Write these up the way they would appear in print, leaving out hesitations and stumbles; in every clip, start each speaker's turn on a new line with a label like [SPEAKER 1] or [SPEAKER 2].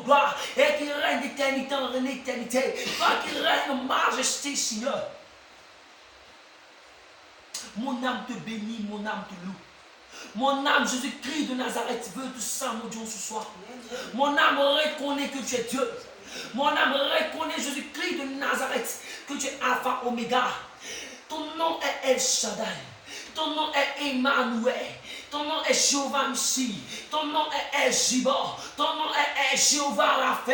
[SPEAKER 1] gloire et qui règne d'éternité en éternité. Toi qui règne en majesté, Seigneur. Mon âme te bénit, mon âme te loue. Mon âme, Jésus-Christ de Nazareth, veut tout ça, mon Dieu, ce soir. Mon âme reconnaît que tu es Dieu. Mon âme reconnaît, Jésus-Christ de Nazareth, que tu es Alpha, Oméga. Ton nom est El Shaddai. Ton nom est Emmanuel. Ton nom est Jéhovah Nissi. Ton nom est El Gibor. Ton nom est Jéhovah Rapha.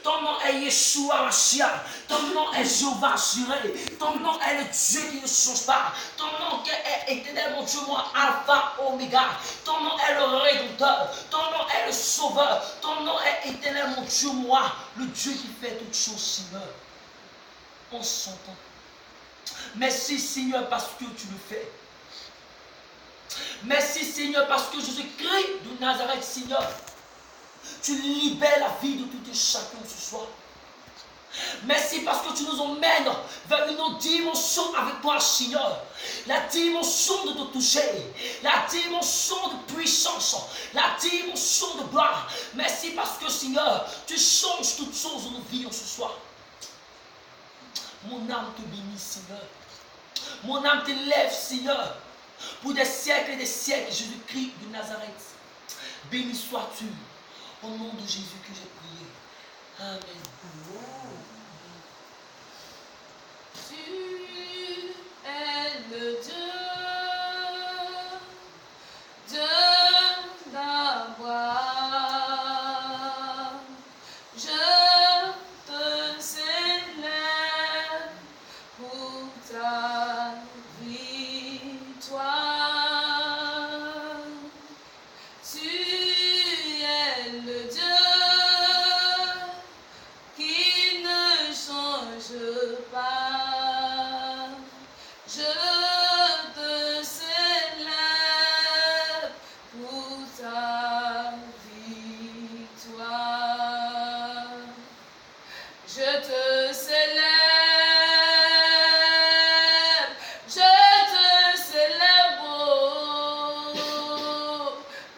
[SPEAKER 1] Ton nom est Yeshua Mashiach. Ton nom est Jéhovah Jireh. Ton nom est le Dieu qui ne change pas. Ton nom est éternel, mon Dieu, moi, Alpha, Oméga. Ton nom est le Rédempteur. Ton nom est le Sauveur. Ton nom est éternel, mon Dieu, moi, le Dieu qui fait toutes choses, Seigneur. On s'entend. Merci, Seigneur, parce que tu le fais. Merci, Seigneur, parce que Jésus-Christ de Nazareth, Seigneur, tu libères la vie de tout et chacun ce soir. Merci parce que tu nous emmènes vers une autre dimension avec toi, Seigneur. La dimension de te toucher, la dimension de puissance, la dimension de gloire. Merci parce que, Seigneur, tu changes toutes choses dans nos vies ce soir. Mon âme te bénit, Seigneur. Mon âme t'élève, Seigneur. Pour des siècles et des siècles, Jésus-Christ de Nazareth. Béni sois-tu. Au nom de Jésus que j'ai prié. Amen.
[SPEAKER 2] Tu es le Dieu de Abraham. Je te célèbre pour ta victoire. Tu es le Dieu qui ne change pas. Je te célèbre pour ta victoire. Je te célèbre, je te célèbre, oh,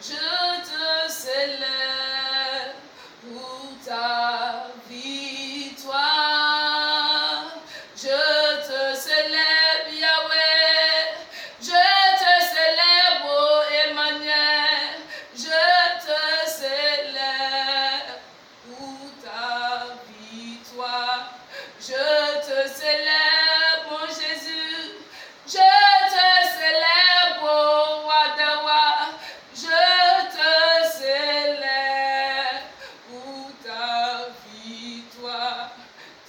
[SPEAKER 2] je te célèbre pour ta victoire. Je te célèbre, Yahweh, je te célèbre, oh, Emmanuel, je te célèbre pour ta victoire. Je te célèbre, mon Jésus, je te célèbre, oh, roi des rois, je te célèbre pour ta victoire.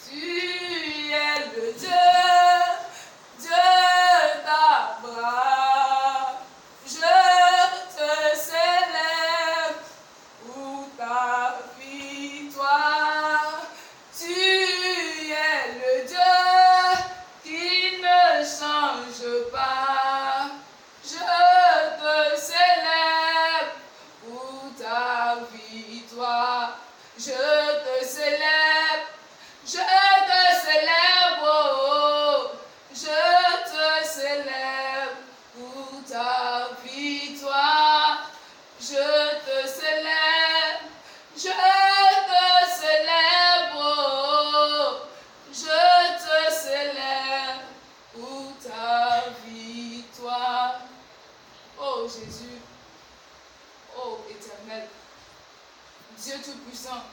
[SPEAKER 2] Tu es le Dieu d'Abraham. Je te célèbre pour ta victoire. Tu es le Dieu qui ne change pas. Je te célèbre pour ta victoire. Je te célèbre, oh, je te célèbre pour ta victoire. Je te célèbre, oh, je te célèbre pour ta victoire. Oh Jésus, oh Éternel, Dieu Tout-Puissant,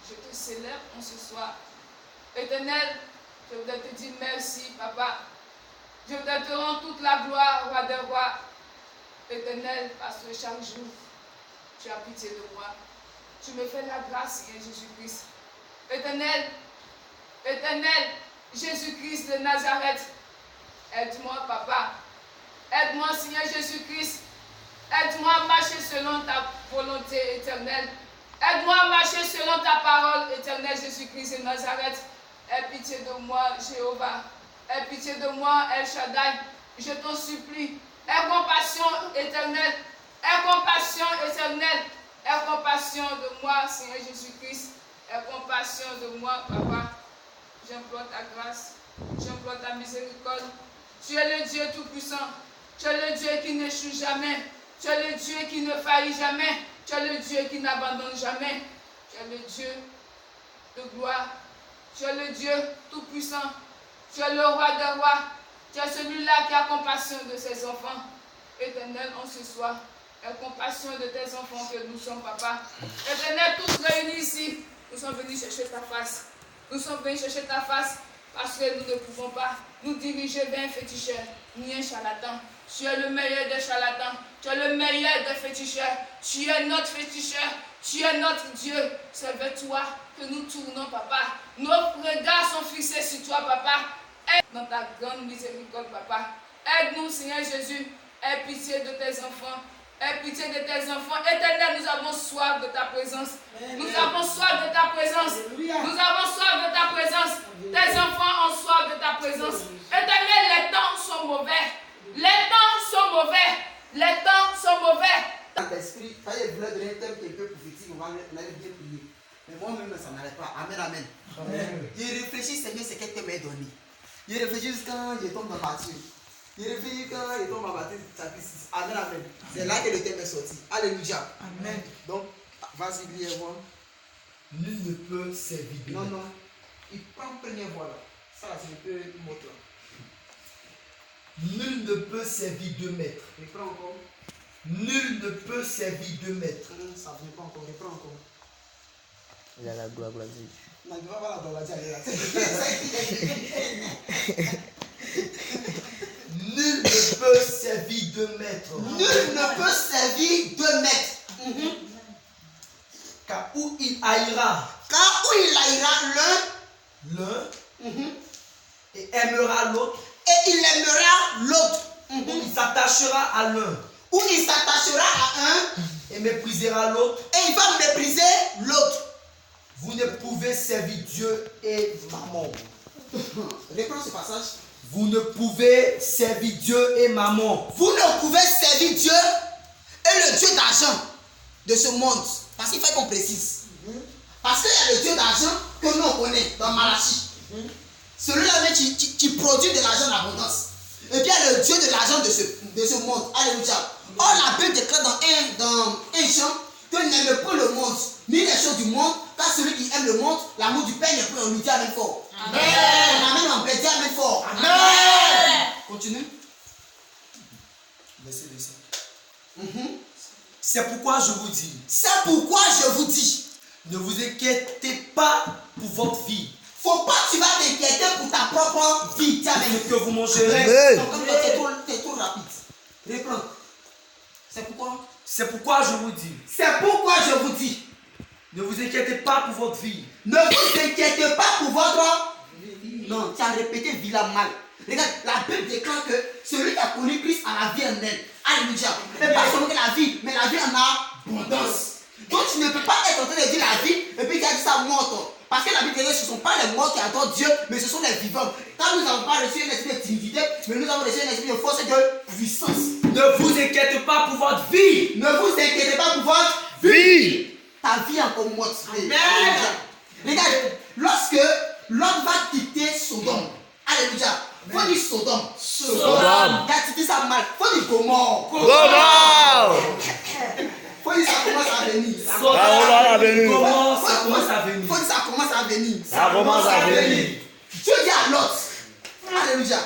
[SPEAKER 2] je te célèbre en ce soir. Éternel, je voudrais te dire merci, Papa. Je voudrais te rendre toute la gloire, roi des rois. Éternel, parce que chaque jour, tu as pitié de moi. Tu me fais la grâce, Seigneur Jésus-Christ. Éternel, Jésus-Christ de Nazareth, aide-moi, Papa. Aide-moi, Seigneur Jésus-Christ. Aide-moi à marcher selon ta volonté éternelle. Aide-moi à marcher selon ta parole éternelle, Jésus-Christ de Nazareth. Aie pitié de moi, Jéhovah. Aie pitié de moi, El Shaddai. Je t'en supplie. Aie compassion éternelle. Aie compassion éternelle. Aie compassion de moi, Seigneur Jésus-Christ. Aie compassion de moi, Papa. J'implore ta grâce. J'implore ta miséricorde. Tu es le Dieu Tout-Puissant. Tu es le Dieu qui n'échoue jamais. Tu es le Dieu qui ne faillit jamais. Tu es le Dieu qui n'abandonne jamais. Tu Tu es le Dieu de gloire. Tu es le Dieu tout-puissant. Tu es le roi des rois. Tu es celui-là qui a compassion de ses enfants. Éternel, en ce soir, aie compassion de tes enfants que nous sommes, papa. Éternel, tous réunis ici, nous sommes venus chercher ta face. Nous sommes venus chercher ta face parce que nous ne pouvons pas nous diriger vers un féticheur ni un charlatan. Tu es le meilleur des charlatans. Tu es le meilleur des féticheurs. Tu es notre féticheur. Tu es notre Dieu. C'est vers toi que nous tournons, papa. Nos regards sont fixés sur toi, papa. Aide dans ta grande miséricorde, papa. Aide-nous, Seigneur Jésus. Aie pitié de tes enfants. Aie pitié de tes enfants. Éternel, nous avons soif de ta présence. Nous avons soif de ta présence. Nous avons soif de ta présence. Tes enfants ont soif de ta présence. Éternel, les temps sont mauvais. Les temps sont mauvais. Les temps sont mauvais.
[SPEAKER 3] Dans l'esprit, quand il voulait donner un thème quelque peu prophétique, on allait bien prier. Mais moi-même, ça n'allait pas. Amen, amen. Amen. Je réfléchis, Seigneur, c'est qu'est-ce que tu m'as donné. Je réfléchis quand je tombe dans Matthieu. Je réfléchis quand je tombe dans Matthieu chapitre 6. Amen, amen. C'est là que le thème est sorti. Alléluia. Amen. Donc, vas-y, lis-moi.
[SPEAKER 1] Nul ne peut servir de
[SPEAKER 3] Non, non. Il prend première voix là. Ça, c'est un peu une moto là.
[SPEAKER 1] Nul ne peut servir deux maîtres.
[SPEAKER 3] Reprends encore.
[SPEAKER 1] Nul ne peut servir deux maîtres.
[SPEAKER 3] Ça ne vient pas encore. Reprends encore.
[SPEAKER 4] Il a la gloire à Dieu.
[SPEAKER 3] Non, il ne va pas la gloire à Dieu.
[SPEAKER 1] Nul ne peut servir deux maîtres.
[SPEAKER 3] Nul ne peut servir deux maîtres.
[SPEAKER 1] Car où il haïra
[SPEAKER 3] Car où il haïra
[SPEAKER 1] l'un et aimera l'autre,
[SPEAKER 3] et il aimera l'autre.
[SPEAKER 1] ou il s'attachera à l'un
[SPEAKER 3] Ou il s'attachera à un
[SPEAKER 1] et méprisera l'autre,
[SPEAKER 3] et il va mépriser l'autre.
[SPEAKER 1] vous ne pouvez servir Dieu et maman.
[SPEAKER 3] Reprends ce passage.
[SPEAKER 1] Vous ne pouvez servir Dieu et maman.
[SPEAKER 3] Vous ne pouvez servir Dieu et le Dieu d'argent de ce monde. Parce qu'il faut qu'on précise. Parce qu'il y a le Dieu d'argent que nous on connaît dans Malachie. Celui-là qui produit de l'argent en abondance. Et puis il y a le Dieu de l'argent de ce monde. Alléluia. Or la Bible déclare dans un Jean que n'aime pas le monde, ni les choses du monde, car celui qui aime le monde, l'amour du Père n'est plus en lui. Dis amen fort. Amen. Amen en paix, dis amen fort. Amen. Continue.
[SPEAKER 1] Verset 200. C'est pourquoi je vous dis.
[SPEAKER 3] C'est pourquoi je vous dis.
[SPEAKER 1] Ne vous inquiétez pas pour votre vie.
[SPEAKER 3] Faut pas que tu vas t'inquiéter pour ta propre vie. Dis amen.
[SPEAKER 1] Ce que vous mangerez.
[SPEAKER 3] T'es trop rapide. Reprends. C'est pourquoi?
[SPEAKER 1] C'est pourquoi je vous dis.
[SPEAKER 3] C'est pourquoi je vous dis.
[SPEAKER 1] Ne vous inquiétez pas pour votre vie.
[SPEAKER 3] Ne vous inquiétez pas pour votre vie. Non, tu as répété villa mal. Regarde, la Bible déclare que celui qui a connu Christ a la vie en elle. Alléluia. Mais pas seulement la vie, mais la vie en abondance. Donc tu ne peux pas être en train de dire la vie et puis tu as dit ça morte. Parce que la Bible dit que ce ne sont pas les morts qui adorent Dieu, mais ce sont les vivants. Quand nous n'avons pas reçu un esprit de timidité, mais nous avons reçu un esprit de force et de puissance.
[SPEAKER 1] Ne vous inquiétez pas pour votre vie.
[SPEAKER 3] Ne vous inquiétez pas pour votre
[SPEAKER 4] Vie.
[SPEAKER 3] ta vie encore morte. Regarde, lorsque l'homme va quitter Sodome, alléluia, faut dire Sodome.
[SPEAKER 4] Sodome.
[SPEAKER 3] Quand tu dis ça mal, faut dire Gomorrhe.
[SPEAKER 4] Gomorrhe.
[SPEAKER 3] Faut dire ça commence à venir.
[SPEAKER 1] Comment ça commence à venir?
[SPEAKER 3] Faut dire ça commence à venir.
[SPEAKER 4] Ça commence à venir.
[SPEAKER 3] Dieu dit à Lot, alléluia.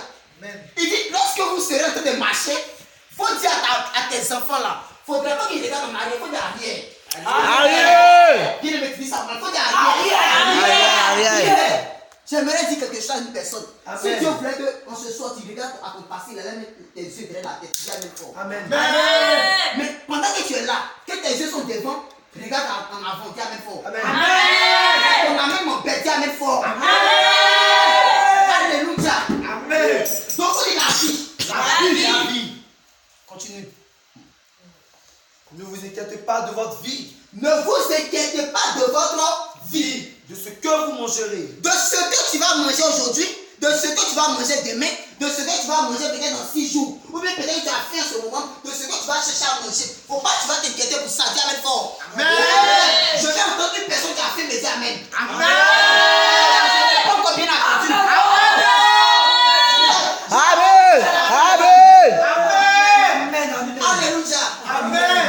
[SPEAKER 3] Il dit, lorsque vous serez en train de marcher, faut dire à tes enfants là, faudrait pas qu'ils regardent en arrière, faut dire arrière.
[SPEAKER 4] Arrière.
[SPEAKER 3] Bien le maîtriser ça, faut dire arrière.
[SPEAKER 4] Arrière.
[SPEAKER 3] J'aimerais dire quelque chose à une personne.
[SPEAKER 1] Amen.
[SPEAKER 3] Si Dieu voulait qu'on se soit, tu regardes à ton passé, il allait mettre tes yeux derrière la tête. Jamais fort.
[SPEAKER 1] Amen.
[SPEAKER 3] Mais pendant que tu es là, que tes yeux sont devant, regarde en avant, dis Amen fort.
[SPEAKER 1] Amen.
[SPEAKER 3] On a même mon père, dis Amen fort. Alléluia.
[SPEAKER 1] Amen.
[SPEAKER 3] Donc on dit la vie.
[SPEAKER 1] La vie.
[SPEAKER 3] Continue.
[SPEAKER 1] Ne vous inquiétez pas de votre vie.
[SPEAKER 3] Ne vous inquiétez pas de votre vie.
[SPEAKER 1] De ce que vous mangerez.
[SPEAKER 3] De ce que tu vas manger aujourd'hui, de ce que tu vas manger demain, de ce que tu vas manger peut-être dans 6 jours, ou bien peut-être que tu as faim en ce moment, de ce que tu vas chercher à manger. Faut pas que tu vas t'inquiéter pour ça. Dis Amen fort. Amen. Je vais entendre une personne qui a faim me dire Amen. Amen. Je n'ai pas encore bien entendu.
[SPEAKER 4] Amen.
[SPEAKER 3] Alléluia.
[SPEAKER 1] Amen.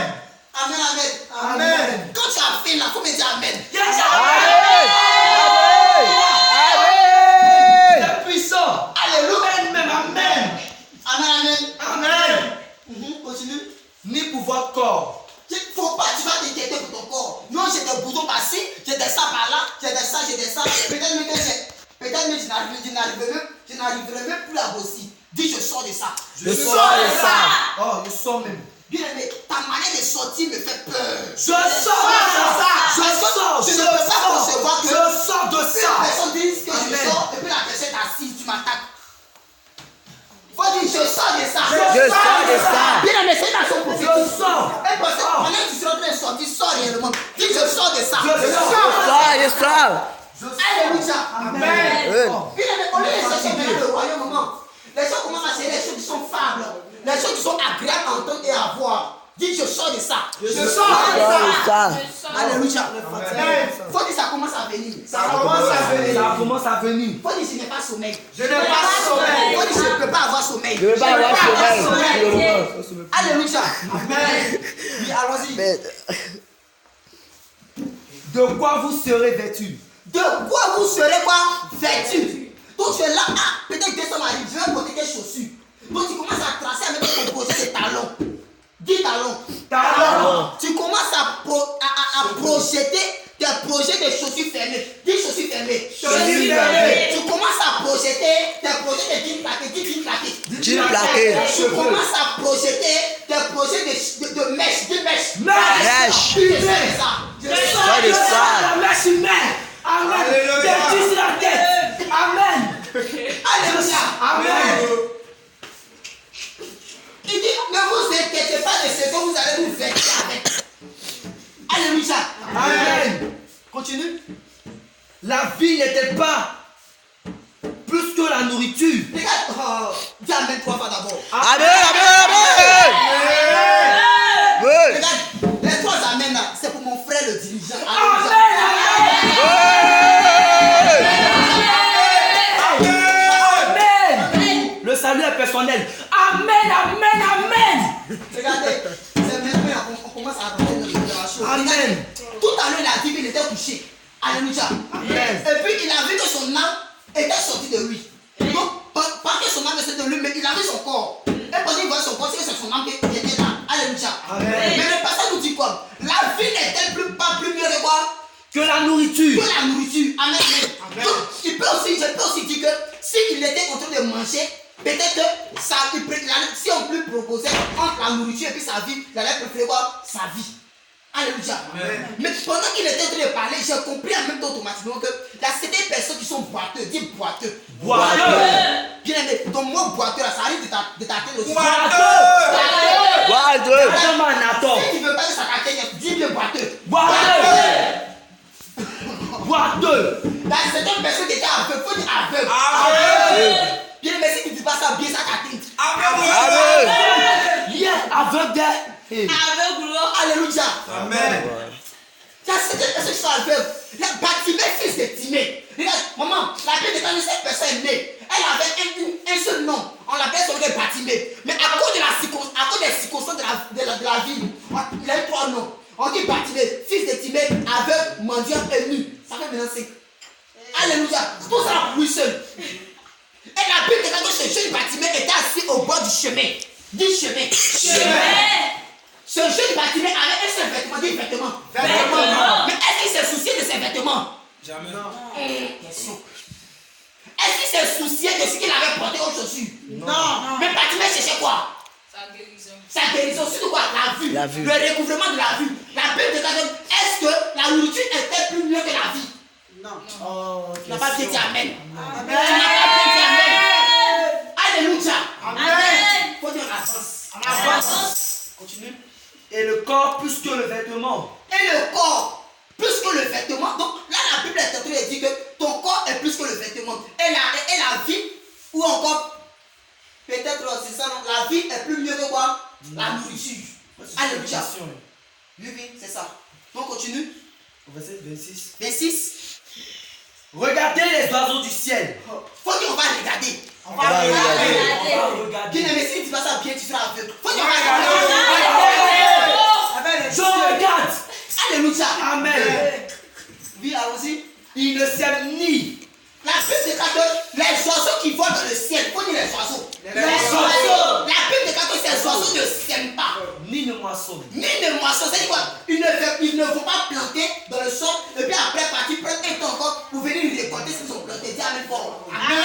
[SPEAKER 3] Amen. Quand tu as faim là, faut me dire Amen. je n'arriverai même plus à bosser. Dis, je sors de ça.
[SPEAKER 4] Je sors de ça.
[SPEAKER 1] Oh, je sors même.
[SPEAKER 3] Bien aimé, ta manière de sortir me fait peur.
[SPEAKER 1] Je sors de ça.
[SPEAKER 3] Je ne peux pas concevoir que
[SPEAKER 1] Je sors de
[SPEAKER 3] la
[SPEAKER 1] ça.
[SPEAKER 3] personne dise que je
[SPEAKER 1] Amen.
[SPEAKER 3] sors et puis la personne est assise, tu m'attaques. Faut dire, je sors de ça.
[SPEAKER 4] Je sors de ça.
[SPEAKER 3] Bien aimé, c'est une action prophétique.
[SPEAKER 1] Je sors.
[SPEAKER 3] Et parce que pendant que tu seras en train de sortir, sors réellement. Dis, je sors de ça.
[SPEAKER 1] Je sors.
[SPEAKER 4] Je sors.
[SPEAKER 3] Alléluia.
[SPEAKER 1] Amen.
[SPEAKER 3] Bien aimé, on est chercher maintenant le royaume moment. Les gens commencent à chercher les choses qui sont fables. Les choses qui sont agréables à entendre et à voir. Dis, je sors de ça.
[SPEAKER 1] Je sors
[SPEAKER 4] Je sors de ça.
[SPEAKER 3] Alléluia.
[SPEAKER 1] Amen.
[SPEAKER 3] Faut dire, ça commence à venir.
[SPEAKER 1] Ça commence à venir. Ça commence à venir.
[SPEAKER 3] Faut dire, je n'ai pas sommeil.
[SPEAKER 1] Je n'ai pas sommeil.
[SPEAKER 3] Faut dire, je ne peux pas avoir sommeil.
[SPEAKER 4] Je ne veux pas avoir sommeil.
[SPEAKER 3] Alléluia.
[SPEAKER 1] Amen. Oui, allons-y.
[SPEAKER 4] Mais,
[SPEAKER 1] De quoi vous serez vêtus?
[SPEAKER 3] De quoi vous serez quoi? Vêtus. Donc tu es là, ah, peut-être que ça m'arrive, je vais porter tes chaussures. Donc tu commences à tracer avec ton projet de talons. 10 talons.
[SPEAKER 1] Talons.
[SPEAKER 3] Tu commences à projeter tes projets de chaussures fermées. 10 chaussures fermées.
[SPEAKER 1] Chaussures fermées.
[SPEAKER 3] Tu commences à projeter tes projets de jeans plaqués. 10 jeans plaqués.
[SPEAKER 4] Jeans plaqués.
[SPEAKER 3] Tu commences à projeter tes projets de mèches. 10 mèches.
[SPEAKER 4] Mèches.
[SPEAKER 3] Tu fais ça.
[SPEAKER 1] Je sors de ça. La mèche humaine. Amen.
[SPEAKER 2] Alléluia.
[SPEAKER 1] Des tissus sur la tête. Amen.
[SPEAKER 3] Alléluia.
[SPEAKER 1] Amen.
[SPEAKER 3] Il dit, ne vous inquiétez pas de ce que vous allez vous vêtir avec. Alléluia.
[SPEAKER 1] Amen.
[SPEAKER 3] Continue.
[SPEAKER 1] La vie n'est-elle pas plus que la nourriture?
[SPEAKER 3] Regarde, dis Amen 3 fois d'abord.
[SPEAKER 4] Amen, amen, amen. Oui.
[SPEAKER 3] Regarde, les 3 Amen là, c'est pour mon frère le dirigeant.
[SPEAKER 1] Amen. Amen. Le salut est personnel. Amen, amen, amen.
[SPEAKER 3] Regardez, c'est maintenant on commence à rentrer dans l'opération.
[SPEAKER 1] Amen.
[SPEAKER 3] Tout à l'heure, il a dit qu'il était couché. Alléluia.
[SPEAKER 1] Amen.
[SPEAKER 3] Et puis il a vu que son âme était sortie de lui. Donc, pas que son âme était de lui, mais il a vu son corps. Et quand il voit son corps, c'est que c'est son âme qui était là. Alléluia.
[SPEAKER 1] Amen.
[SPEAKER 3] Mais le passage nous dit quoi? La vie n'est-elle pas plus mieux de quoi?
[SPEAKER 1] Que la nourriture.
[SPEAKER 3] Que la nourriture. Amen. Donc, je peux aussi dire que s'il était en train de manger, peut-être que ça, si on lui proposait entre la nourriture et puis sa vie, il allait préférer quoi? Sa vie. Alléluia. Mais pendant qu'il était en train de parler, j'ai compris en même temps automatiquement que il y a certaines personnes qui sont boiteux. Dis boiteux.
[SPEAKER 1] Boiteux.
[SPEAKER 3] Bien aimé, ton mot boiteux là, ça arrive de ta tête aussi.
[SPEAKER 1] Boiteux.
[SPEAKER 4] Boiteux.
[SPEAKER 3] Si tu ne veux pas que ça t'atteigne, dis bien boiteux.
[SPEAKER 1] Boiteux. Boiteux.
[SPEAKER 3] Il y a certaines personnes qui étaient aveugles. Faut dire aveugles. Bien aimé, si tu ne dis pas ça bien, ça t'atteint.
[SPEAKER 4] Amen.
[SPEAKER 1] Yeah, aveugle.
[SPEAKER 3] Alléluia.
[SPEAKER 2] Amen.
[SPEAKER 3] Il y a certaines personnes qui sont aveugles. La Batimée, fils de Timée. Regarde, maman, la Bible dit quand cette personne est née, elle avait un seul nom. On l'appelle son nom de Batimée. Mais à cause des circonstances de la vie, il a eu 3 noms. On dit Batimée, fils de Timée, aveugle, mendiant et nu. Ça fait maintenant 5. Alléluia. Tout ça pour lui seul. Et la Bible dit que ce jeune Batimée était assis au bord du chemin. Dis chemin. Ce jeune Batimée avait un seul vêtement. Dis vêtement. Mais est-ce qu'il s'est soucié de ses vêtements?
[SPEAKER 2] Jamais.
[SPEAKER 3] Question. Est-ce qu'il s'est soucié de ce qu'il avait porté aux chaussures? Non. Mais Batimée cherchait quoi? Sa guérison, surtout quoi? La vue. Le recouvrement de la vue. La Bible dit est-ce que la nourriture était plus mieux que la vie? Non. Tu n'as pas bien dit Amen. Tu n'as pas bien dit Amen. Alléluia.
[SPEAKER 1] Amen.
[SPEAKER 3] Faut dire en avance. Continue.
[SPEAKER 1] Et le corps plus que le vêtement.
[SPEAKER 3] Et le corps, plus que le vêtement. Donc là, la Bible est en train de dire que ton corps est plus que le vêtement. Et la vie, ou encore, peut-être c'est ça, non? La vie est plus mieux que quoi? La nourriture. Alléluia. Oui, c'est ça. Donc continue.
[SPEAKER 1] Verset 26.
[SPEAKER 3] 26.
[SPEAKER 1] Regardez les oiseaux du ciel.
[SPEAKER 3] Faut dire on va regarder.
[SPEAKER 4] On va regarder.
[SPEAKER 1] On va regarder.
[SPEAKER 3] Bien aimé, si tu dis pas ça bien, tu seras aveugle. Faut dire on va regarder.
[SPEAKER 1] Je regarde.
[SPEAKER 3] Alléluia.
[SPEAKER 1] Amen.
[SPEAKER 3] Oui, allons-y.
[SPEAKER 1] Il ne sème ni.
[SPEAKER 3] La Bible déclare que les oiseaux qui volent dans le ciel, faut dire les oiseaux.
[SPEAKER 1] Les oiseaux.
[SPEAKER 3] La Bible déclare que ces oiseaux ne sèment pas,
[SPEAKER 1] Ni ne moissonnent.
[SPEAKER 3] ni ne moissonnent. C'est-à-dire quoi? Ils ne vont pas planter dans le sol et puis après partir prendre un temps encore pour venir récolter ce qu'ils ont planté. Dis Amen fort. Amen.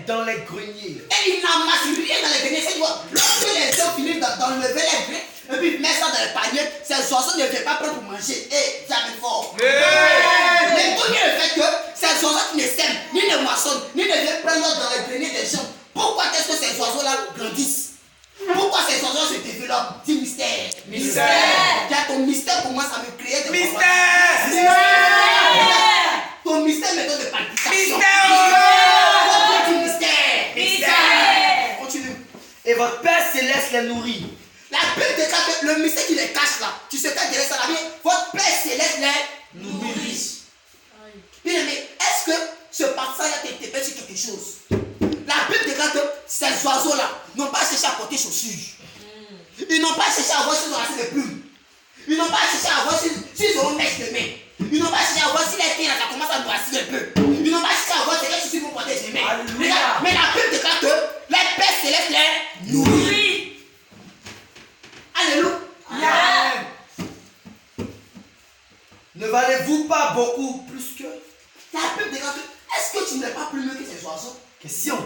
[SPEAKER 1] dans les greniers.
[SPEAKER 3] Et il n'amasse rien dans les greniers. C'est quoi? Lorsque les gens finissent d'enlever les grains, et puis mettre ça dans le panier, ces oiseaux ne viennent pas prendre pour manger. Et jamais fort. Mais tout le fait que ces oiseaux qui ne sèment, ni ne moissonnent, ni ne viennent prendre dans les greniers des gens. Pourquoi est-ce que ces oiseaux-là grandissent? Pourquoi ces oiseaux se développent? Dis mystère.
[SPEAKER 2] Mystère.
[SPEAKER 3] Car ton mystère commence à me créer des
[SPEAKER 2] Mystère.
[SPEAKER 3] Ton mystère me donne des palpitations.
[SPEAKER 2] Mystère.
[SPEAKER 3] Mystère. Continue.
[SPEAKER 1] Et votre Père Céleste les nourrit.
[SPEAKER 3] La Bible déclare que le mystère qui les cache là, tu sais caches derrière ça là, bien, votre Père Céleste les nourrit. Bien aimé, est-ce que ce passage a été fait sur quelque chose? La Bible déclare que ces oiseaux-là n'ont pas cherché à porter chaussures. Ils n'ont pas cherché à voir s'ils ont assez de plumes. Ils n'ont pas cherché à voir s'ils auront mèche de main. Ils n'ont pas cherché à voir si les pieds ça commence à noircir un peu. Ils n'ont pas cherché à voir si les chaussures vont porter des mains. Mais la Bible déclare que les Pères Célestes les nourrit. Alléluia.
[SPEAKER 1] Amen. Ne valez-vous pas beaucoup plus que?
[SPEAKER 3] La Bible déclare que est-ce que tu n'es pas plus mieux que ces oiseaux?
[SPEAKER 1] Question.
[SPEAKER 3] On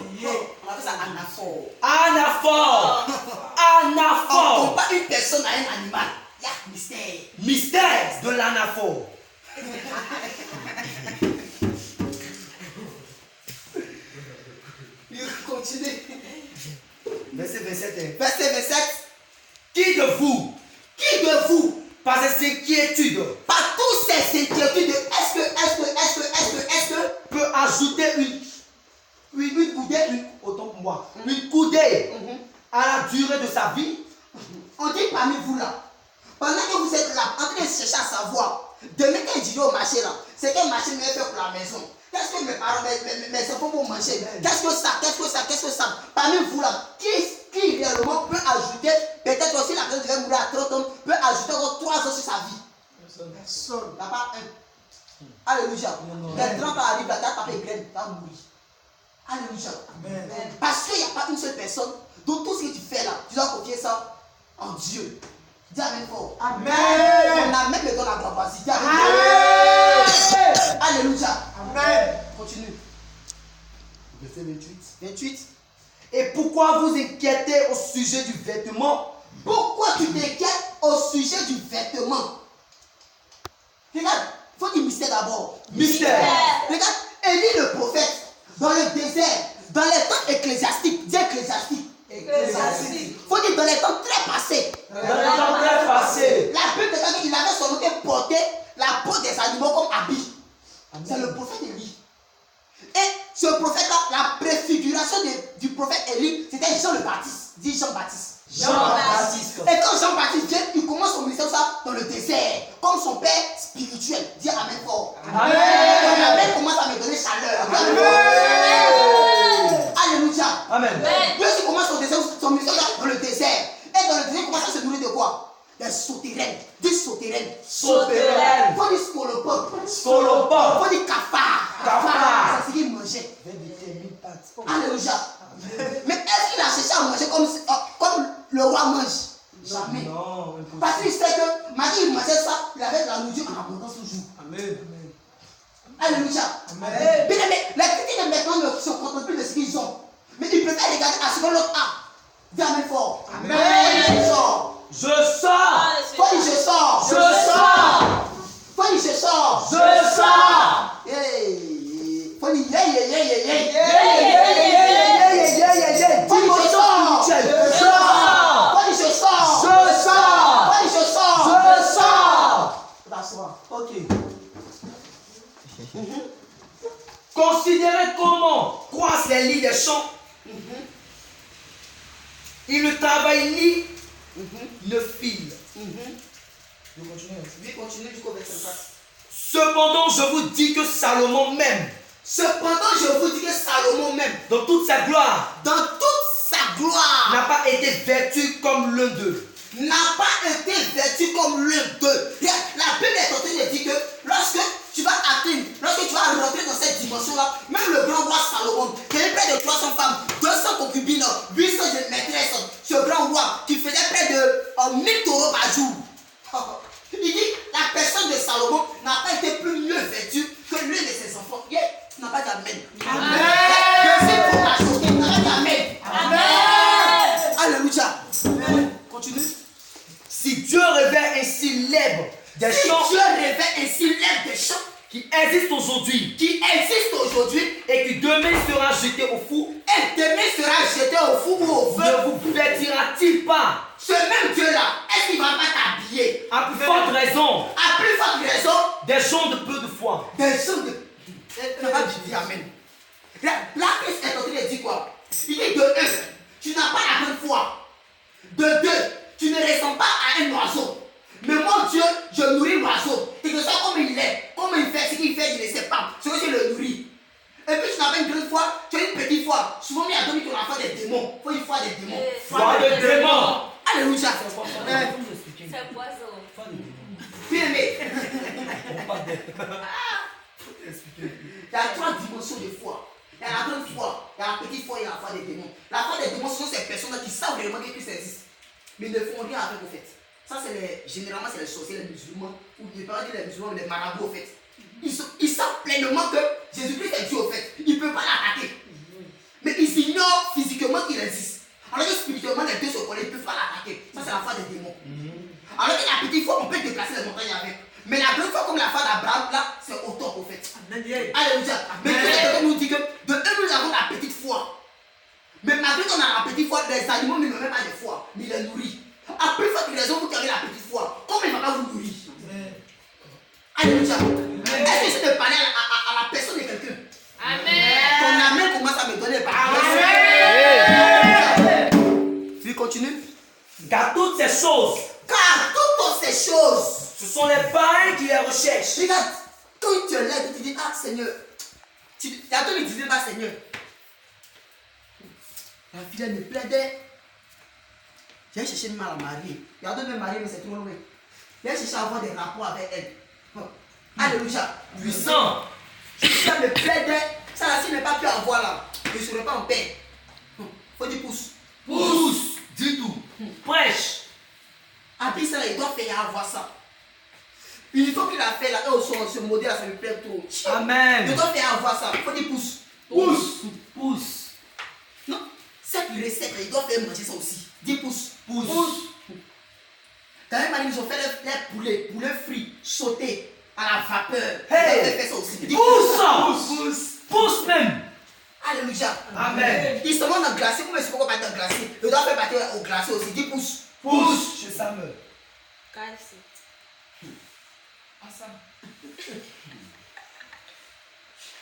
[SPEAKER 3] appelle ça anaphore.
[SPEAKER 1] Anaphore.
[SPEAKER 3] On
[SPEAKER 1] Anaphore.
[SPEAKER 3] compare une personne à un animal. Il y a mystère.
[SPEAKER 1] Mystère de l'anaphore.
[SPEAKER 3] Continue.
[SPEAKER 1] Verset 27.
[SPEAKER 3] Verset 27.
[SPEAKER 1] Qui de vous, par ses inquiétudes,
[SPEAKER 3] Par toutes ces inquiétudes, est-ce que
[SPEAKER 1] peut ajouter une coudée à la durée de sa vie?
[SPEAKER 3] on dit parmi vous là, pendant que vous êtes là, en train de chercher à savoir, demain quand je vais au marché là, c'est quel marché me fait pour la maison? Qu'est-ce que mes parents, mes enfants vont manger? Qu'est-ce que ça? Parmi vous là, qui réellement peut ajouter, peut-être aussi la personne devait mourir à 30 ans, peut ajouter encore 3 ans sur sa vie? Personne. Il n'y a pas un. Alléluia. Les 30 ans arrivent, là, tu as tapé graine, tu vas mourir. Alléluia. Amen. Parce qu'il n'y a pas une seule personne, donc tout ce que tu fais là, tu dois confier ça en Dieu. Dis Amen fort. Amen. On a même dans la gravoisie. Dis Amen. Alléluia. Amen. Continue. Verset 28.
[SPEAKER 1] Et pourquoi vous inquiétez au sujet du vêtement?
[SPEAKER 3] Pourquoi tu t'inquiètes au sujet du vêtement? Regarde, il faut dire mystère d'abord.
[SPEAKER 1] Mystère.
[SPEAKER 3] Regarde, Élie le prophète, dans le désert, dans les temps ecclésiastiques, dis ecclésiastique. Il faut dire dans les temps très passés.
[SPEAKER 1] Dans les temps très passés.
[SPEAKER 3] La Bible déclare qu'il avait son côté porté la peau des animaux comme habit. C'est le prophète Élie. Et ce prophète-là, la préfiguration du prophète Élie, c'était Jean le Baptiste. Dis Jean-Baptiste.
[SPEAKER 1] Jean-Baptiste.
[SPEAKER 3] Et quand Jean-Baptiste vient, il commence son ministère ça dans le désert, comme son père spirituel. Dis Amen fort.
[SPEAKER 1] Amen.
[SPEAKER 3] Amen commence à me donner chaleur. Amen. Alléluia.
[SPEAKER 1] Amen.
[SPEAKER 3] Lui aussi commence son ministère dans le désert. Et dans le désert, il commence à se nourrir de quoi? Des souterraines. Dis souterraines.
[SPEAKER 1] Souterraines.
[SPEAKER 3] Il faut dire scolopop.
[SPEAKER 1] Scolopop.
[SPEAKER 3] Il faut dire cafard.
[SPEAKER 1] Cafard.
[SPEAKER 3] C'est ce qu'il mangeait. Alléluia. Mais est-ce qu'il a cherché à manger comme le roi mange? Jamais.
[SPEAKER 1] Non.
[SPEAKER 3] Parce qu'il sait que Marie il mangeait ça, il avait de la nourriture en abondance toujours.
[SPEAKER 1] Amen.
[SPEAKER 3] Alléluia. Amen. Bien aimé, les critiques de maintenant ne se contentent plus de ce qu'ils ont. Mais ils préfèrent regarder à ce que l'autre a. Dis Amen fort. Amen.
[SPEAKER 1] Je sors.
[SPEAKER 3] Faut dire je sors.
[SPEAKER 1] Je sors.
[SPEAKER 3] Faut dire je sors.
[SPEAKER 1] Je sors.
[SPEAKER 3] Faut dire yeah.
[SPEAKER 1] Ok. Considérez comment croissent les lits des champs. Ils ne travaillent ni ne filent.
[SPEAKER 3] Je continue jusqu'au verset 4.
[SPEAKER 1] Cependant, je vous dis que Salomon même, dans toute sa gloire, n'a pas été vêtu comme l'un d'eux.
[SPEAKER 3] La Bible est en train de dire que lorsque tu vas rentrer dans cette dimension-là, même le grand roi Salomon, qui avait près de 300 femmes, 200 concubines, 800 maîtresses, ce grand roi qui faisait près de 1000 taureaux par jour. Il dit la personne de Salomon n'a pas été plus mieux vêtue que l'un de ses enfants. Tu n'as pas d'Amen. Amen.
[SPEAKER 1] existe aujourd'hui et qui demain sera jeté au four,
[SPEAKER 3] et demain sera jeté au four ou au feu,
[SPEAKER 1] ne vous bâtira-t-il pas,
[SPEAKER 3] ce même Dieu-là, est-ce qu'il ne va pas t'habiller?
[SPEAKER 1] à plus forte raison,
[SPEAKER 3] À plus forte raison,
[SPEAKER 1] des gens de peu de foi?
[SPEAKER 3] des gens de... Tu n'as pas dit amen. Là, Christ est en train de dire quoi? Il dit de 1, tu n'as pas la bonne foi. De 2, tu ne ressembles pas à un oiseau. Mais mon Dieu, je nourris l'oiseau. Et que ça, comme il est, comment il fait, ce qu'il fait, je ne sais pas. Ce que je le nourris. Et puis tu n'as pas une grande foi, tu as une petite foi. Souvent, il y a donné ton enfant des démons. Il faut une foi des démons.
[SPEAKER 1] Foi de démon.
[SPEAKER 3] Alléluia.
[SPEAKER 5] C'est poison.
[SPEAKER 3] Bien aimé. Il y a 3 dimensions de foi. Il y a la grande foi, il y a la petite foi et la foi des démons. La foi des démons, ce sont ces personnes qui savent réellement que Christ existe. Mais ils ne font rien avec au fait. Ça, généralement, c'est les sorciers, les musulmans, ou je ne vais pas dire les musulmans, mais les marabouts au fait. Ils savent pleinement que Jésus-Christ est Dieu au fait. Ils ne peuvent pas l'attaquer. Mais ils ignorent physiquement qu'il existe. Alors que spirituellement, les deux se connaissent, ils ne peuvent pas l'attaquer. Ça, c'est la foi des démons. Alors que la petite foi, on peut déplacer les montagnes avec. Mais la grande foi, comme la foi d'Abraham, là, c'est au top au fait. Alléluia. Mais Christ nous dit que de eux, nous avons la petite foi. Mais malgré qu'on a la petite foi, les animaux ne même pas de foi, mais ils les nourrissent. À plus forte raison, vous avez la petite foi. Comment il ne va pas vous nourrir? Alléluia. Est-ce que je te parler à la personne de quelqu'un?
[SPEAKER 2] Amen.
[SPEAKER 3] Ton amen commence à me donner par Tu continues?
[SPEAKER 1] Car toutes ces choses,
[SPEAKER 3] Car toutes ces choses,
[SPEAKER 1] ce sont les païens qui les recherchent.
[SPEAKER 3] regarde, quand tu es là, tu te dis, ah Seigneur, tu ne disais pas Seigneur. La fille elle me plaidait. J'ai cherché même à la marier. Il y a deux me marier, mais c'est trop loin. J'ai cherché à avoir des rapports avec elle. Alléluia.
[SPEAKER 1] Puissant.
[SPEAKER 3] Ça me plaidait. Ça là, s'il n'est pas pu avoir là, je ne serai pas en paix. Faut dire pousse.
[SPEAKER 1] Pousse. Dis tout. Prêche.
[SPEAKER 3] Après ça, il doit faire avoir ça. Il faut qu'il a fait là, oh, ce modèle là, ça me plaît trop.
[SPEAKER 1] Amen.
[SPEAKER 3] Il doit faire avoir ça. Faut dire pousse.
[SPEAKER 1] Pousse. Pousse.
[SPEAKER 3] Non, cette recette, il doit faire manger ça aussi. Dis pousse.
[SPEAKER 1] Pousse.
[SPEAKER 3] Quand même, ils ont fait les poulets frits, sautés à la vapeur.
[SPEAKER 1] Hey.
[SPEAKER 3] Ils doivent faire ça aussi. Dis
[SPEAKER 1] Pousse. Pousse. Pousse même.
[SPEAKER 3] Alléluia.
[SPEAKER 1] Amen.
[SPEAKER 3] Ils se vendent en glacé. Comment est-ce qu'on peut battre en glacé? Ils doivent faire battre au glacé aussi. Dis pousse.
[SPEAKER 1] Pousse. Chez Samuel.
[SPEAKER 5] KFC.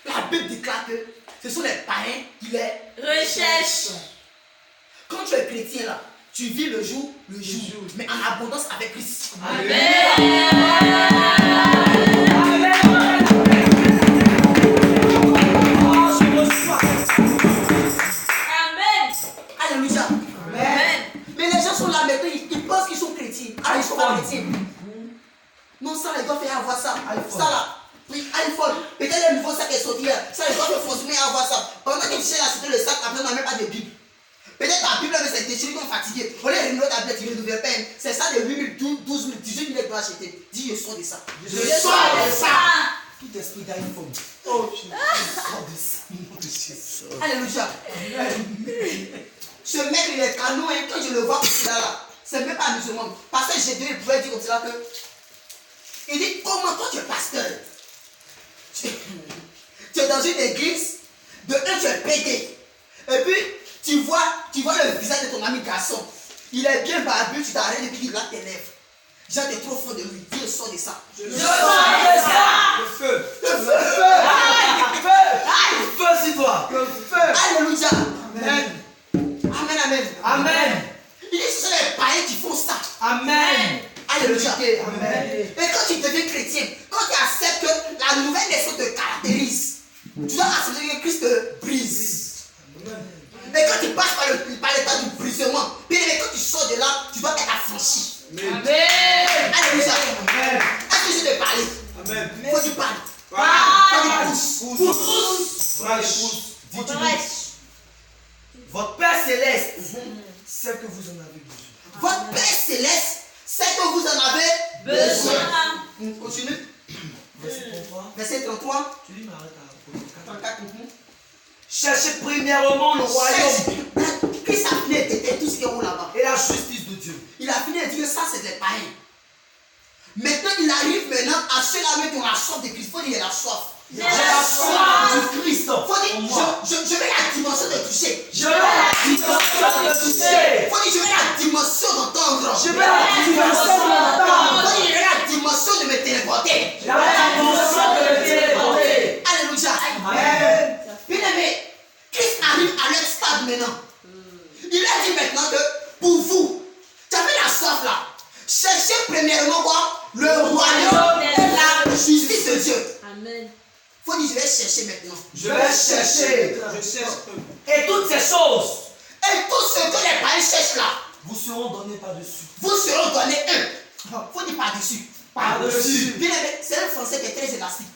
[SPEAKER 3] La Bible déclare que ce sont les païens qui les
[SPEAKER 5] Recherche.
[SPEAKER 3] Quand tu es chrétien là, tu vis le jour, mais en abondance avec Christ.
[SPEAKER 5] Amen.
[SPEAKER 3] Alléluia.
[SPEAKER 5] Amen.
[SPEAKER 3] Mais les gens sont là maintenant, ils pensent qu'ils sont chrétiens. Ah, ils sont pas chrétiens. Non, ça, ils doivent faire avoir ça. Ça là. Oui, iPhone. Peut-être le nouveau sac est sorti là. Ça, ils doivent forcément avoir ça. Pendant que tu cherches à acheter le sac, après, on n'a même pas de Bible. Peut-être ta Bible, mais c'est déchiré comme fatigué. On les renouveler ta Bible, tu ne nouvelles pas. C'est ça de 8 000, 12 000, 18 000 que tu dois acheter. Dis, je sors de ça.
[SPEAKER 5] Je sors de ça.
[SPEAKER 3] Tout esprit d'iPhone. Oh, je sors de ça. Alléluia. Ce mec, il est canon, hein, quand je le vois comme ça là, c'est même pas musulman. Parce que j'ai dû pouvoir dire comme ça que. Il dit, comment toi tu es pasteur? Tu es dans une église, de un tu es pété. Et puis, tu vois le visage de ton ami garçon. Il est bien barbu, tu t'arrêtes et puis il lave tes lèvres. Genre, t'es trop fort de lui. Dis, je sors de ça.
[SPEAKER 5] Je sors de ça.
[SPEAKER 1] Le feu.
[SPEAKER 3] Le feu.
[SPEAKER 1] Le feu sur toi. Le feu.
[SPEAKER 3] Alléluia. Amen. Amen, amen.
[SPEAKER 1] Amen.
[SPEAKER 3] Il dit, ce sont les païens qui font ça.
[SPEAKER 1] Amen.
[SPEAKER 3] Alléluia.
[SPEAKER 1] Amen.
[SPEAKER 3] Et quand tu deviens chrétien, quand tu acceptes que la nouvelle naissance te caractérise, tu dois accepter que Christ te brise. Et quand tu passes par l'état du brisement, puis quand tu sors de là, tu dois être affranchi.
[SPEAKER 2] Amen.
[SPEAKER 3] Alléluia.
[SPEAKER 1] Amen.
[SPEAKER 3] Est-ce que je vais parler?
[SPEAKER 1] Amen.
[SPEAKER 3] Faut que tu parles.
[SPEAKER 5] Parle.
[SPEAKER 3] Faut que tu pousses.
[SPEAKER 1] Pousse. Pousse. Dis-tu.
[SPEAKER 5] Prêche.
[SPEAKER 1] Votre Père Céleste sait que vous en avez besoin.
[SPEAKER 3] Votre Père Céleste sait que vous en avez besoin. Continue.
[SPEAKER 1] Verset 33.
[SPEAKER 3] Verset 33.
[SPEAKER 1] Tu lis, mais arrête à
[SPEAKER 3] 34.
[SPEAKER 1] Cherchez premièrement le royaume
[SPEAKER 3] Christ a fini de tout ce qui est où là-bas.
[SPEAKER 1] et la justice de Dieu.
[SPEAKER 3] Il a fini de dire que ça c'est des païens. Maintenant, il arrive maintenant à ceux-là qui ont la soif de Christ. Il faut dire la soif.
[SPEAKER 1] J'ai la soif du Christ.
[SPEAKER 3] Faut dire,
[SPEAKER 1] en moi.
[SPEAKER 3] je veux la dimension de toucher.
[SPEAKER 1] Je veux la dimension de toucher.
[SPEAKER 3] Faut dire, je veux la dimension d'entendre.
[SPEAKER 1] Je veux la dimension d'entendre.
[SPEAKER 3] Faut dire, je veux la dimension de me téléporter.
[SPEAKER 1] La dimension de me téléporter.
[SPEAKER 3] Alléluia.
[SPEAKER 1] Amen.
[SPEAKER 3] Bien aimé, Christ arrive à leur stade maintenant. Il a dit maintenant que pour vous, tu avais la soif là. Cherchez premièrement quoi? Le royaume et la justice de Dieu.
[SPEAKER 5] Amen.
[SPEAKER 3] Faut dire, je vais chercher maintenant.
[SPEAKER 1] Je vais chercher. Et toutes ces choses
[SPEAKER 3] Et tout ce que les païens cherchent là,
[SPEAKER 1] vous seront données par-dessus.
[SPEAKER 3] vous seront donnés un. Faut dire par-dessus.
[SPEAKER 1] Par-dessus.
[SPEAKER 3] Bien aimé, c'est un français qui est très élastique.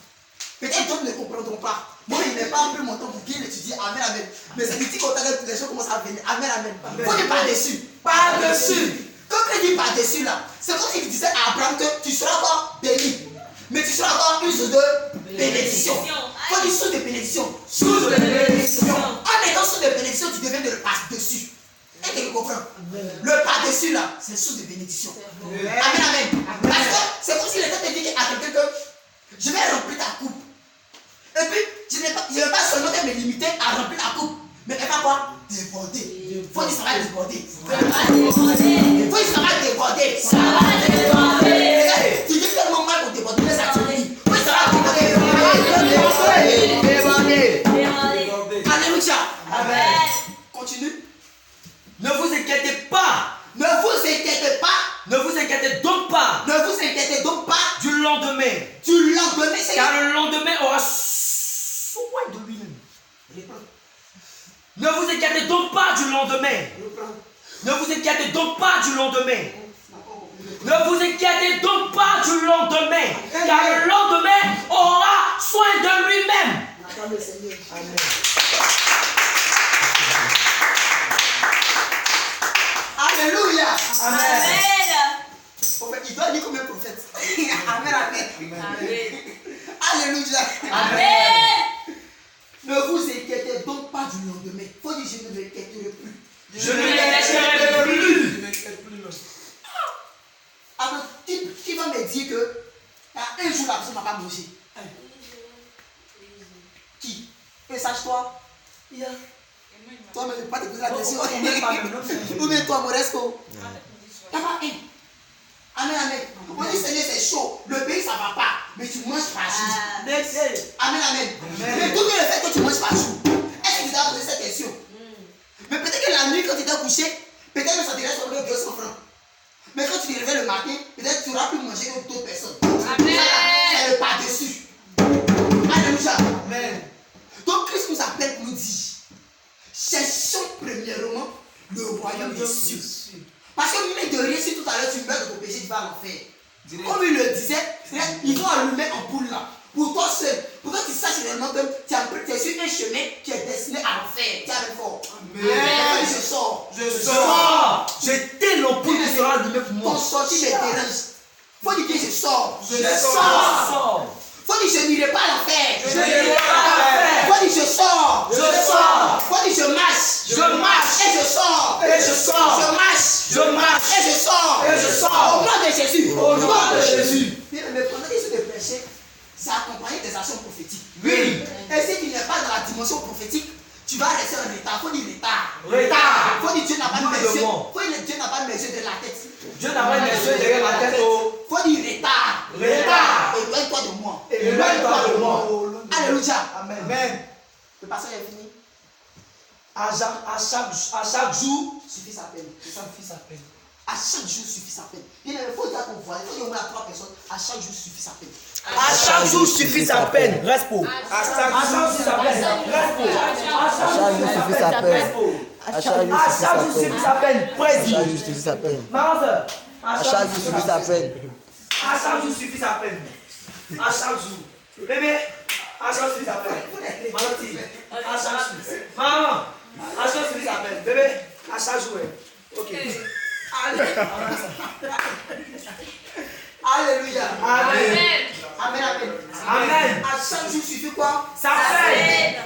[SPEAKER 3] Peut-être d'autres ne comprendront pas. Moi, il n'est pas un peu mon temps pour bien l'étudier. Amen, amen. Mais c'est petit quand les gens commencent à venir. Amen, amen. Faut dire par-dessus.
[SPEAKER 1] Par-dessus.
[SPEAKER 3] Quand il dit par-dessus là, c'est comme s'il disait à Abraham que tu seras pas béni. Mais tu seras encore une source de bénédiction. Faut dire source de bénédiction.
[SPEAKER 1] Source de bénédiction.
[SPEAKER 3] En étant source de bénédiction, tu deviens de le par-dessus. Est-ce que tu comprends? Le par-dessus là, c'est source de bénédiction. Amen, amen. Parce que c'est comme s'il était te dire à quelqu'un que je vais remplir ta coupe. Et puis, je ne vais pas seulement me limiter à remplir la coupe, mais elle va quoi? Déborder. Faut dire ça va déborder. Faut dire ça va déborder.
[SPEAKER 5] Ça va déborder.
[SPEAKER 3] Regarde, tu dis tellement mal pour déborder, mais ça te dit. Faut dire ça va déborder.
[SPEAKER 5] Déborder.
[SPEAKER 3] Alléluia.
[SPEAKER 5] Amen.
[SPEAKER 3] Continue.
[SPEAKER 1] Ne vous inquiétez pas.
[SPEAKER 3] Ne vous inquiétez pas.
[SPEAKER 1] Ne vous inquiétez donc pas
[SPEAKER 3] Ne vous inquiétez donc pas
[SPEAKER 1] du lendemain.
[SPEAKER 3] du lendemain. C'est
[SPEAKER 1] Car le lendemain aura soin de lui-même. Ne vous inquiétez donc pas du lendemain. Ne vous inquiétez donc pas du lendemain. Ne vous inquiétez donc pas du lendemain. Car le lendemain aura soin de lui-même.
[SPEAKER 3] Alléluia.
[SPEAKER 5] Amen.
[SPEAKER 3] Prophète, il doit dire comme un prophète. Amen, amen.
[SPEAKER 5] Amen.
[SPEAKER 3] Alléluia.
[SPEAKER 5] Amen.
[SPEAKER 3] Ne vous inquiétez donc pas du lendemain. Faut dire je ne m'inquiéterai plus.
[SPEAKER 1] Je ne m'inquiéterai plus.
[SPEAKER 3] Alors, qui va me dire que un jour la personne n'a pas mangé? Qui? Et sache-toi. Toi, mais ne pas te poser la question. Ou bien toi, Moresco. T'as pas un. Amen, amen. On dit Seigneur, c'est chaud. Le pays, ça va pas. Mais tu manges par jour. Amen, amen. Mais tout le fait que tu manges par jour. Est-ce que tu t'as posé cette question? Mais peut-être que la nuit, quand tu t'es couché, peut-être que ça te reste encore 200 francs. Mais quand tu te réveilles le matin, peut-être que tu auras pu manger que d'autres personnes.
[SPEAKER 2] Amen.
[SPEAKER 3] C'est le par-dessus. Alléluia.
[SPEAKER 1] Amen.
[SPEAKER 3] Donc Christ nous appelle pour nous dire, cherchons premièrement le royaume des cieux. Parce que même de rien, si tout à l'heure tu meurs de ton péché, tu vas en enfer. Comme il le disait, ils vont allumer en boule là. Pour toi seul. Pour que tu saches réellement que tu es sur un chemin qui est destiné à l'enfer. Tu as fort.
[SPEAKER 1] Amen.
[SPEAKER 3] Je sors.
[SPEAKER 1] Je sors. J'étais l'ampoule qui sera allumée pour moi.
[SPEAKER 3] Ton sortie me dérange. Faut dire que je sors.
[SPEAKER 1] Je sors.
[SPEAKER 3] Faut dire je n'irai pas à l'enfer.
[SPEAKER 1] Je n'irai pas à l'enfer.
[SPEAKER 3] Faut dire je sors.
[SPEAKER 1] Je sors.
[SPEAKER 3] Faut dire je marche.
[SPEAKER 1] Je marche.
[SPEAKER 3] Et je sors.
[SPEAKER 1] Et je sors.
[SPEAKER 3] Je marche.
[SPEAKER 1] Je marche.
[SPEAKER 3] Et je sors.
[SPEAKER 1] Et je sors.
[SPEAKER 3] Au nom de Jésus.
[SPEAKER 1] Au nom de Jésus.
[SPEAKER 3] Bien, mais pendant que je te prêchais, c'est accompagné des actions prophétiques.
[SPEAKER 1] Oui.
[SPEAKER 3] Et si tu n'es pas dans la dimension prophétique, tu vas rester en retard. Faut dire retard.
[SPEAKER 1] Retard.
[SPEAKER 3] Faut dire Dieu n'a pas de
[SPEAKER 1] Moins de
[SPEAKER 3] mes yeux.
[SPEAKER 1] moi.
[SPEAKER 3] Faut dire Dieu n'a pas de mes yeux de la tête.
[SPEAKER 1] Dieu n'a pas mes yeux derrière la tête.
[SPEAKER 3] Faut dire retard.
[SPEAKER 1] Retard.
[SPEAKER 3] Éloigne-toi de moi.
[SPEAKER 1] Éloigne-toi de moi.
[SPEAKER 3] Alléluia.
[SPEAKER 1] Amen.
[SPEAKER 3] Le pasteur est fini.
[SPEAKER 1] À chaque jour,
[SPEAKER 3] Suffit sa peine.
[SPEAKER 1] ça me fait sa peine.
[SPEAKER 3] À chaque jour suffit sa peine. Il faut dire qu'on voit. Il faut dire au moins à 3 personnes. À chaque jour suffit sa peine.
[SPEAKER 1] À chaque jour suffit sa peine. Reste pour. À chaque jour suffit sa peine. Reste pour. À chaque jour suffit sa peine.
[SPEAKER 4] À chaque jour
[SPEAKER 1] suffit sa peine. Prédis.
[SPEAKER 4] À chaque jour suffit sa peine.
[SPEAKER 1] Maman soeur.
[SPEAKER 4] À chaque jour suffit sa peine.
[SPEAKER 1] À chaque jour suffit sa peine. À chaque jour. Bébé. À chaque jour suffit sa peine. Maman dit. À chaque jour. Maman. À chaque jour suffit sa peine. Bébé. À chaque jour. Ok.
[SPEAKER 3] Alléluia.
[SPEAKER 1] Amen.
[SPEAKER 3] Amen. Amen.
[SPEAKER 1] Amen.
[SPEAKER 3] À chaque jour suffit quoi?
[SPEAKER 1] Sa peine.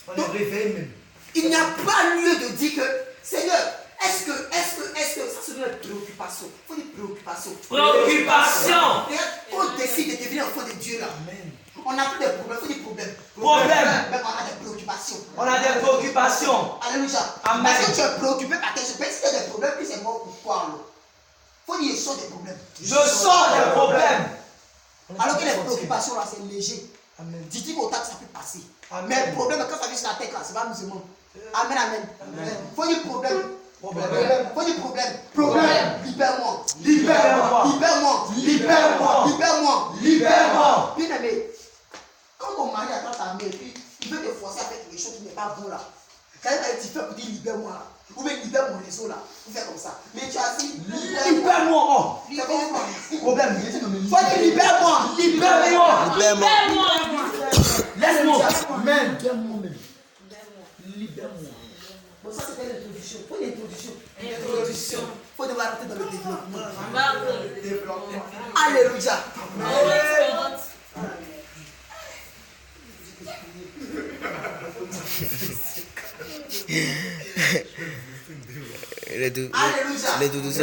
[SPEAKER 1] On est réveillé même.
[SPEAKER 3] Il n'y a pas lieu de dire que Seigneur, Est-ce que ça c'est une préoccupation? Il faut des préoccupations.
[SPEAKER 1] Préoccupation.
[SPEAKER 3] On décide de devenir enfant de Dieu là. On n'a plus de problèmes, il faut des problèmes.
[SPEAKER 1] Problème.
[SPEAKER 3] Même on a des préoccupations.
[SPEAKER 1] On a des préoccupations.
[SPEAKER 3] Alléluia.
[SPEAKER 1] Amen.
[SPEAKER 3] Parce que tu es préoccupé par tes choses. Même si tu as des problèmes, puis c'est mort pour toi alors. Il faut dire je sors des problèmes.
[SPEAKER 1] Je sors des problèmes.
[SPEAKER 3] Alors que les préoccupations là, c'est léger. Dis-tu qu'au taxe ça peut passer. Mais le problème, quand ça vient sur la tête là, c'est pas musulman. Amen, amen. Il faut dire problème. Faut dire problème. Problème. Libère-moi.
[SPEAKER 1] Libère-moi.
[SPEAKER 3] Libère-moi.
[SPEAKER 1] Libère-moi.
[SPEAKER 3] Libère-moi.
[SPEAKER 1] Libère-moi.
[SPEAKER 3] Bien aimé, quand ton mari attend ta mère, puis il veut te forcer à faire quelque chose qui n'est pas bon là. Quand il va être fait pour dire libère-moi là, ou bien libère mon réseau là, vous faites comme ça. Mais tu as dit
[SPEAKER 1] Libère-moi.
[SPEAKER 3] C'est comment?
[SPEAKER 1] Problème.
[SPEAKER 3] Faut dire libère-moi.
[SPEAKER 1] Libère-moi.
[SPEAKER 4] Libère-moi.
[SPEAKER 1] Laisse-moi.
[SPEAKER 3] Amen. Libère-moi même. Libère-moi. Bon, ça c'était l'introduction. Faut une introduction. Faut devoir rentrer dans le développement. Alléluia. Alléluia.
[SPEAKER 4] Les doudous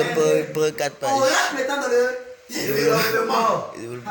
[SPEAKER 4] pour 4
[SPEAKER 3] On
[SPEAKER 4] pages.
[SPEAKER 3] rentre maintenant dans le développement.
[SPEAKER 4] Développement.